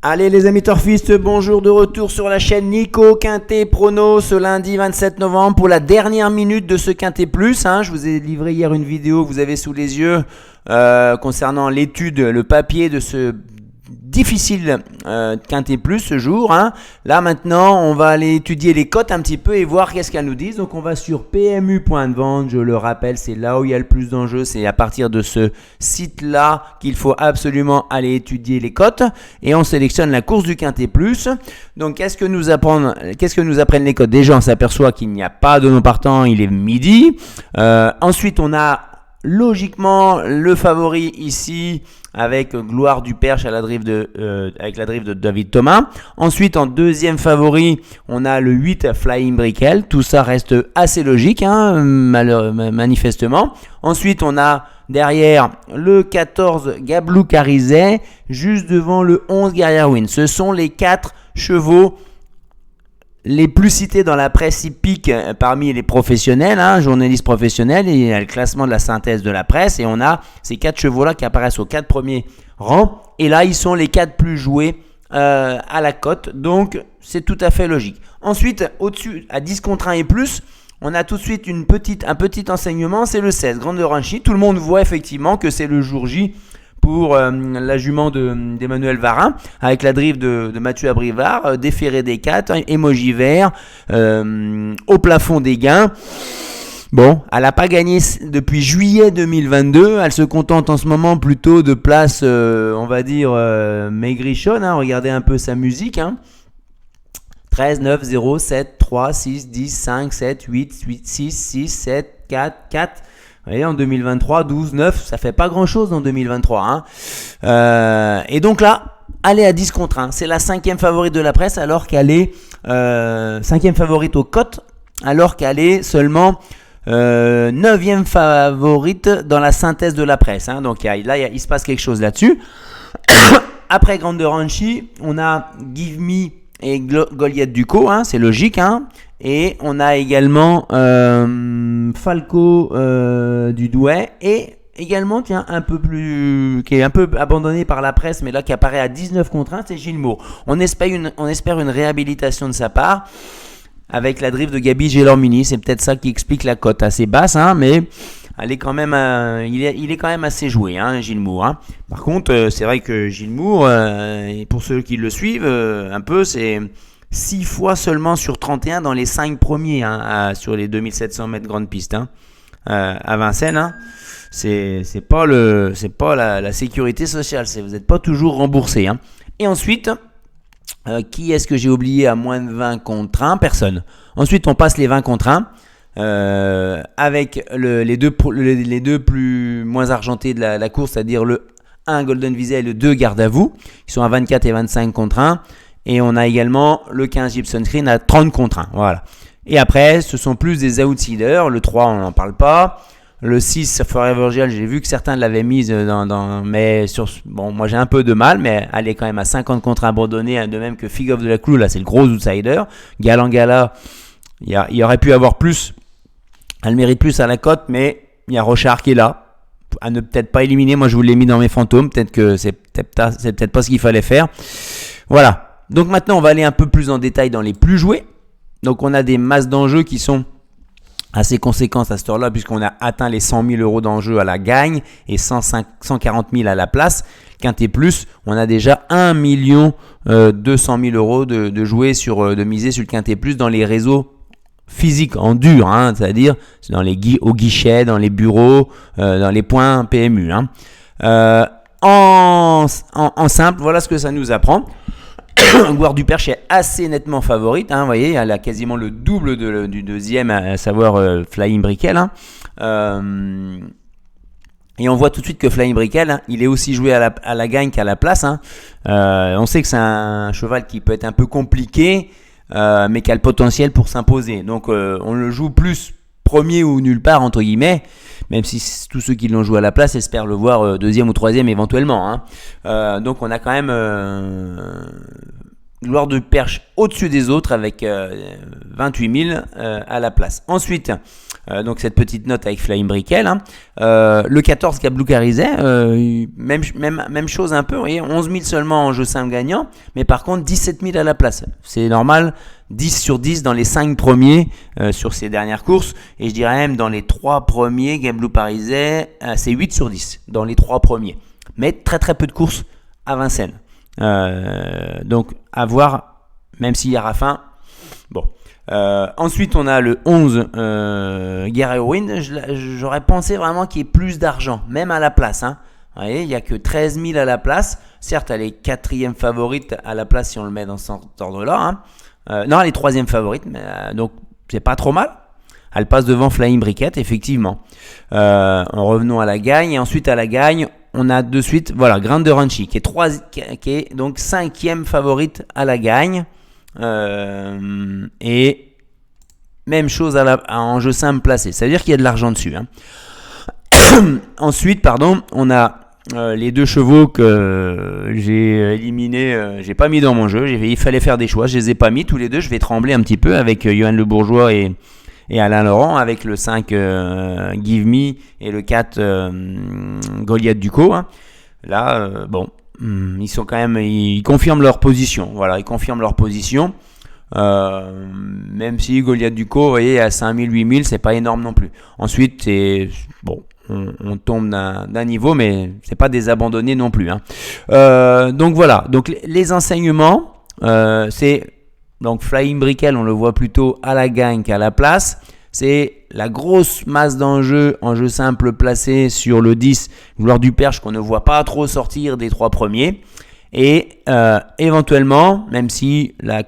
Allez les amis torfistes, bonjour de retour sur la chaîne Nico Quintet Prono ce lundi 27 novembre pour la dernière minute de ce Quintet Plus. Je vous ai livré hier une vidéo, vous avez sous les yeux, concernant l'étude, le papier de ce difficile Quintet Plus ce jour. Là maintenant, on va aller étudier les cotes un petit peu et voir qu'est-ce qu'elles nous disent. Donc on va sur PMU.vente, je le rappelle, c'est là où il y a le plus d'enjeux. C'est à partir de ce site-là qu'il faut absolument aller étudier les cotes. Et on sélectionne la course du Quintet Plus. Donc qu'est-ce que nous apprennent les cotes? Déjà, on s'aperçoit qu'il n'y a pas de non partant, il est midi. Ensuite, on a logiquement le favori ici avec Gloire du Perche à la drive avec la drive de David Thomas. Ensuite, en deuxième favori, on a le 8 Flying Brickell. Tout ça reste assez logique, manifestement. Ensuite, on a derrière le 14 Gablou Carizet, juste devant le 11 Guerrière Win. Ce sont les 4 chevaux les plus cités dans la presse hippique parmi les professionnels, journalistes professionnels. Il y a le classement de la synthèse de la presse et on a ces 4 chevaux-là qui apparaissent aux 4 premiers rangs. Et là, ils sont les 4 plus joués à la cote. Donc, c'est tout à fait logique. Ensuite, au-dessus, à 10 contre 1 et plus, on a tout de suite un petit enseignement. C'est le 16, Grande Ranchi. Tout le monde voit effectivement que c'est le jour J pour la jument d'Emmanuel Varin, avec la drive de Mathieu Abrivard, déféré des 4, émoji vert, au plafond des gains. Bon, elle n'a pas gagné depuis juillet 2022, elle se contente en ce moment plutôt de place, on va dire, maigrichonne. Regardez un peu sa musique. 13, 9, 0, 7, 3, 6, 10, 5, 7, 8, 6, 6, 7, 4, 4. Vous voyez, en 2023, 12, 9, ça fait pas grand-chose en 2023. Et donc là, elle est à 10 contre 1. C'est la 5e favorite de la presse, alors qu'elle est 5e favorite aux cotes, alors qu'elle est seulement 9e favorite dans la synthèse de la presse. Donc il se passe quelque chose là-dessus. Après Grande Ranchi, on a Give Me et Goliath Ducos, c'est logique. Et on a également Falco du Douai et également qui est un peu abandonné par la presse, mais là qui apparaît à 19 contre 1, c'est Gilles Moore. On espère une réhabilitation de sa part avec la drive de Gabi Gelormini. C'est peut-être ça qui explique la cote assez basse, mais elle est quand même, il est quand même assez joué, Gilles Moore. Par contre, c'est vrai que Gilles Moore, et pour ceux qui le suivent un peu, c'est 6 fois seulement sur 31 dans les 5 premiers sur les 2700 mètres grande piste à Vincennes. C'est pas la sécurité sociale, vous n'êtes pas toujours remboursé. Et ensuite, qui est-ce que j'ai oublié à moins de 20 contre 1? Personne. Ensuite, on passe les 20 contre 1 avec les deux plus moins argentés de la course, c'est-à-dire le 1 Golden Visa et le 2 Garde à vous. Ils sont à 24 et 25 contre 1. Et on a également le 15 Gibson Screen à 30 contre 1. Voilà. Et après, ce sont plus des outsiders. Le 3, on n'en parle pas. Le 6, Forever Gel, j'ai vu que certains l'avaient mise mais moi j'ai un peu de mal, mais elle est quand même à 50 contre 1 abandonnée, de même que Fig of the Clou, là c'est le gros outsider. Galangala, il y aurait pu avoir plus. Elle mérite plus à la cote, mais il y a Rochard qui est là. À ne peut-être pas éliminer. Moi je vous l'ai mis dans mes fantômes. Peut-être que c'est peut-être pas ce qu'il fallait faire. Voilà. Donc maintenant, on va aller un peu plus en détail dans les plus joués. Donc on a des masses d'enjeux qui sont assez conséquentes à cette heure-là, puisqu'on a atteint les 100 000 euros d'enjeux à la gagne et 140 000 à la place. Quintet Plus, on a déjà 1 200 000 euros de jouer de miser sur le Quintet Plus dans les réseaux physiques en dur, c'est-à-dire au guichet, dans les bureaux, dans les points PMU. En simple, voilà ce que ça nous apprend. Gloire du Perche est assez nettement favorite, vous voyez, elle a quasiment le double du deuxième, à savoir Flying Brickell. Et on voit tout de suite que Flying Brickell, il est aussi joué à la gagne qu'à la place. On sait que c'est un cheval qui peut être un peu compliqué, mais qui a le potentiel pour s'imposer. Donc on le joue plus premier ou nulle part, entre guillemets, même si tous ceux qui l'ont joué à la place espèrent le voir deuxième ou troisième éventuellement. Donc on a quand même Gloire du Perche au-dessus des autres avec 28 000 à la place. Ensuite, donc cette petite note avec Flying Brickell. Le 14 Gablou Carizet, même chose un peu. Vous voyez, 11 000 seulement en jeu simple gagnant, mais par contre 17 000 à la place. C'est normal, 10 sur 10 dans les 5 premiers sur ces dernières courses. Et je dirais même dans les 3 premiers, Gablou Carizet, c'est 8 sur 10 dans les 3 premiers. Mais très très peu de courses à Vincennes. Donc à voir, même s'il y a Raffin. Bon. Ensuite on a le 11 Guerre Heroine. J'aurais pensé vraiment qu'il y ait plus d'argent, même à la place. Vous voyez, il n'y a que 13 000 à la place. Certes, elle est 4e favorite à la place si on le met dans cet ordre-là. Non, elle est 3e favorite, mais, donc c'est pas trop mal. Elle passe devant Flying Brickett, effectivement. En revenant à la gagne, et ensuite à la gagne, on a de suite, voilà, Grande Ranchi, qui est donc 5e favorite à la gagne. Et même chose en jeu simple placé. Ça veut dire qu'il y a de l'argent dessus. Ensuite, on a les 2 chevaux que j'ai éliminés. J'ai pas mis dans mon jeu. Il fallait faire des choix. Je les ai pas mis tous les deux. Je vais trembler un petit peu avec Johan Le Bourgeois et Alain Laurent, avec le 5 Give Me et le 4 Goliath Ducos. Là, ils sont quand même, ils confirment leur position. Voilà, ils confirment leur position. Même si Goliath Ducos, vous voyez, à 5000, 8000, c'est pas énorme non plus. Ensuite, c'est bon, on tombe d'un niveau, mais c'est pas des abandonnés non plus. Donc voilà. Donc les enseignements, c'est donc Flying Brickell, on le voit plutôt à la gagne qu'à la place. C'est la grosse masse d'enjeux en jeu simple placé sur le 10, Gloire du Perche, qu'on ne voit pas trop sortir des 3 premiers. Et éventuellement, même si la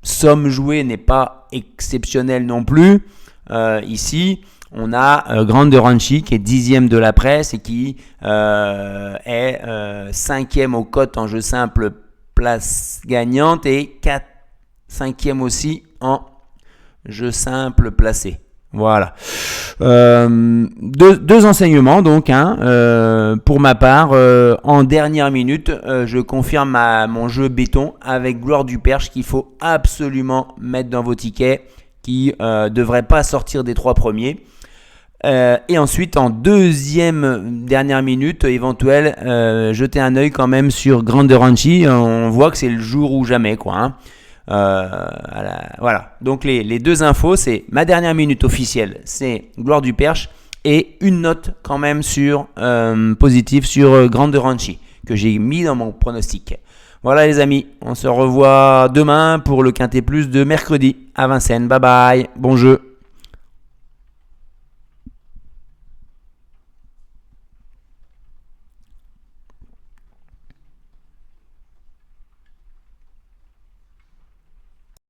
somme jouée n'est pas exceptionnelle non plus, ici, on a Grande Ranchi qui est 10e de la presse et qui est 5e aux cotes en jeu simple place gagnante et 5e aussi en jeu simple placé. Voilà. Deux enseignements donc. Pour ma part, en dernière minute, je confirme mon jeu béton avec Gloire du Perche qu'il faut absolument mettre dans vos tickets, qui devrait pas sortir des 3 premiers. Et ensuite, en dernière minute éventuelle, jeter un œil quand même sur Grande Ranchi. On voit que c'est le jour ou jamais, quoi. Voilà. Donc les 2 infos, c'est ma dernière minute officielle, c'est Gloire du Perche, et une note quand même positive sur Grande Ranchi que j'ai mis dans mon pronostic. Voilà les amis, on se revoit demain pour le Quintet Plus de mercredi à Vincennes. Bye bye, bon jeu.